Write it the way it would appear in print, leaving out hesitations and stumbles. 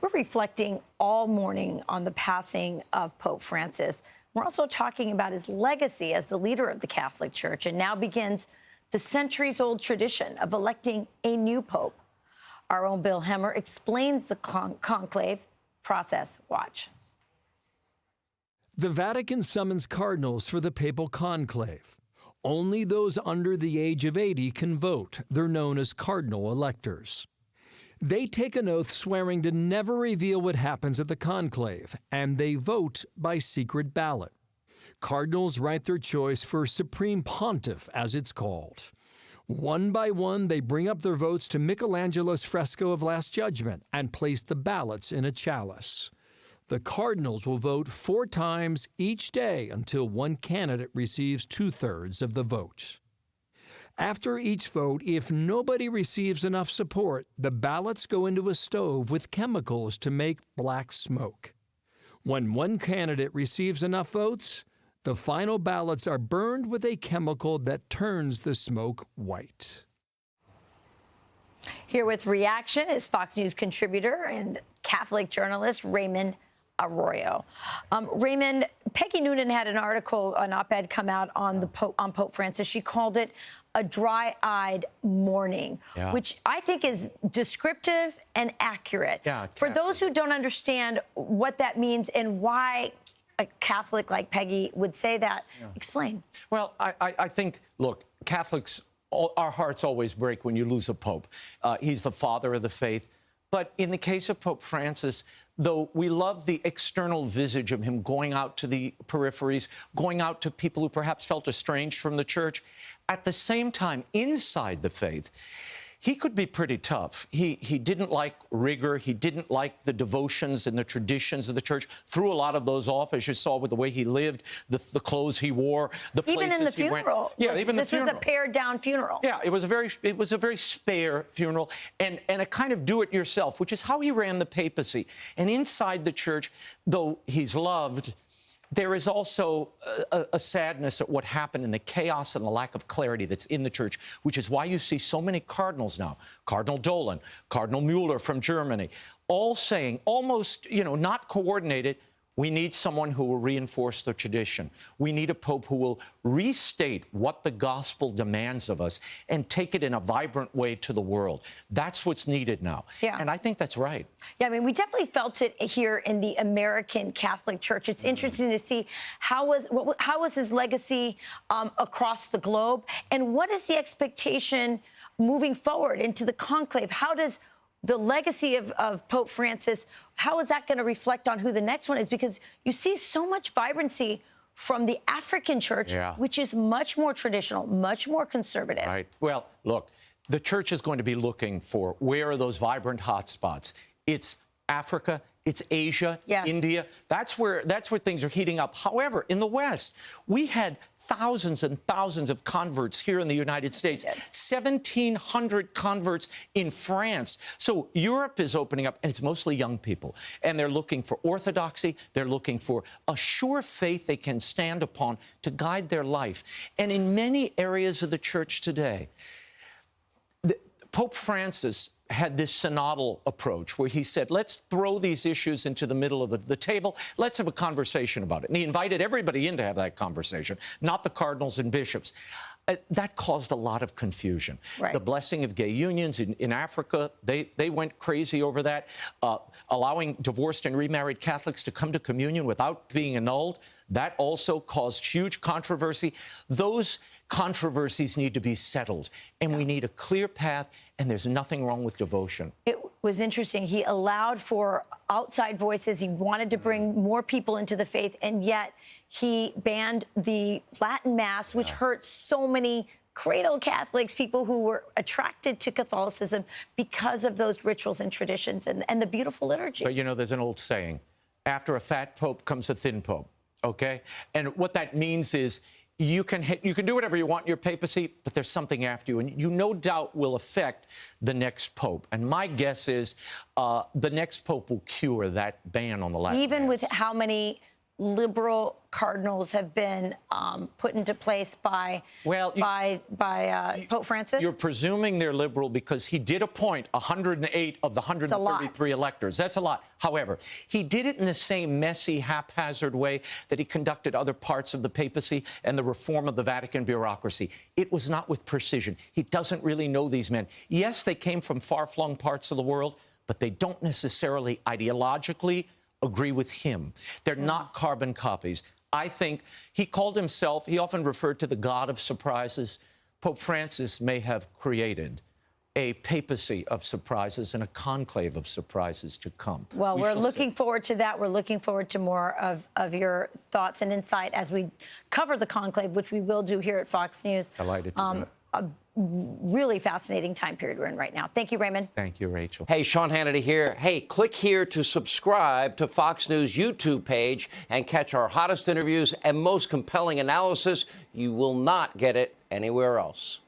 We're reflecting all morning on the passing of Pope Francis. We're also talking about his legacy as the leader of the Catholic Church, and now begins the centuries-old tradition of electing a new pope. Our own Bill Hemmer explains the conclave process. Watch. The Vatican summons cardinals for the papal conclave. Only those under the age of 80 can vote. They're known as cardinal electors. They take an oath swearing to never reveal what happens at the conclave, and they vote by secret ballot. Cardinals write their choice for Supreme Pontiff, as it's called. One by one, they bring up their votes to Michelangelo's fresco of Last Judgment and place the ballots in a chalice. The cardinals will vote 4 times each day until one candidate receives 2/3 of the vote. After each vote, if nobody receives enough support, the ballots go into a stove with chemicals to make black smoke. When one candidate receives enough votes, the final ballots are burned with a chemical that turns the smoke white. Here with reaction is Fox News contributor and Catholic journalist Raymond Arroyo. Raymond, Peggy Noonan had an article, an op-ed come out on Pope Francis. She called it a dry-eyed mourning, which I think is descriptive and accurate. For those who don't understand what that means and why a Catholic like Peggy would say that, explain. Well, I think, look, Catholics, our hearts always break when you lose a pope. He's the father of the faith. But in the case of Pope Francis, though we love the external visage of him going out to the peripheries, going out to people who perhaps felt estranged from the church, at the same time, inside the faith, he could be pretty tough. He didn't like rigor. He didn't like the devotions and the traditions of the church. Threw a lot of those off, as you saw with the way he lived, the clothes he wore, the places even in the funeral. He went. Yeah, even the funeral. This was a pared-down funeral. Yeah, it was a very spare funeral and a kind of do-it-yourself, which is how he ran the papacy. And inside the church, though he's loved, there is also a sadness at what happened in the chaos and the lack of clarity that's in the church, which is why you see so many cardinals now. Cardinal Dolan, Cardinal Mueller from Germany, all saying, almost, not coordinated, we need someone who will reinforce the tradition. We need a pope who will restate what the gospel demands of us and take it in a vibrant way to the world. That's what's needed now. Yeah. And I think that's right. Yeah, I mean, we definitely felt it here in the American Catholic Church. It's interesting to see how was his legacy across the globe, and what is the expectation moving forward into the conclave? How does the legacy of Pope Francis, how is that going to reflect on who the next one is? Because you see so much vibrancy from the African church, which is much more traditional, much more conservative. Right. Well, look, the church is going to be looking for where are those vibrant hotspots. It's Africa, it's Asia, India. That's where things are heating up. However, in the West, we had thousands and thousands of converts here in the United States, 1,700 converts in France. So Europe is opening up, and it's mostly young people. And they're looking for orthodoxy. They're looking for a sure faith they can stand upon to guide their life. And in many areas of the church today, Pope Francis had this synodal approach where he said, let's throw these issues into the middle of the table. Let's have a conversation about it. And he invited everybody in to have that conversation, not the cardinals and bishops. That caused a lot of confusion. Right. The blessing of gay unions in Africa, they went crazy over that. Allowing divorced and remarried Catholics to come to communion without being annulled, that also caused huge controversy. Those controversies need to be settled, and we need a clear path, and there's nothing wrong with devotion. It was interesting. He allowed for outside voices. He wanted to bring more people into the faith, and yet he banned the Latin Mass, which hurt so many cradle Catholics, people who were attracted to Catholicism because of those rituals and traditions and the beautiful liturgy. But, there's an old saying, after a fat pope comes a thin pope, okay? And what that means is you can do whatever you want in your papacy, but there's something after you, and you no doubt will affect the next pope. And my guess is the next pope will cure that ban on the Latin Mass. Even with how many liberal cardinals have been put into place by Pope Francis? You're presuming they're liberal because he did appoint 108 of the 133 electors. That's a lot. However, he did it in the same messy, haphazard way that he conducted other parts of the papacy and the reform of the Vatican bureaucracy. It was not with precision. He doesn't really know these men. Yes, they came from far-flung parts of the world, but they don't necessarily ideologically agree with him. They're not carbon copies. I think he called himself, he often referred to the God of surprises. Pope Francis may have created a papacy of surprises and a conclave of surprises to come. Well, we're looking forward to that. We're looking forward to more of your thoughts and insight as we cover the conclave, which we will do here at Fox News. Delighted to do it. A really fascinating time period we're in right now. Thank you, Raymond. Thank you, Rachel. Hey, Sean Hannity here. Hey, click here to subscribe to Fox News YouTube page and catch our hottest interviews and most compelling analysis. You will not get it anywhere else.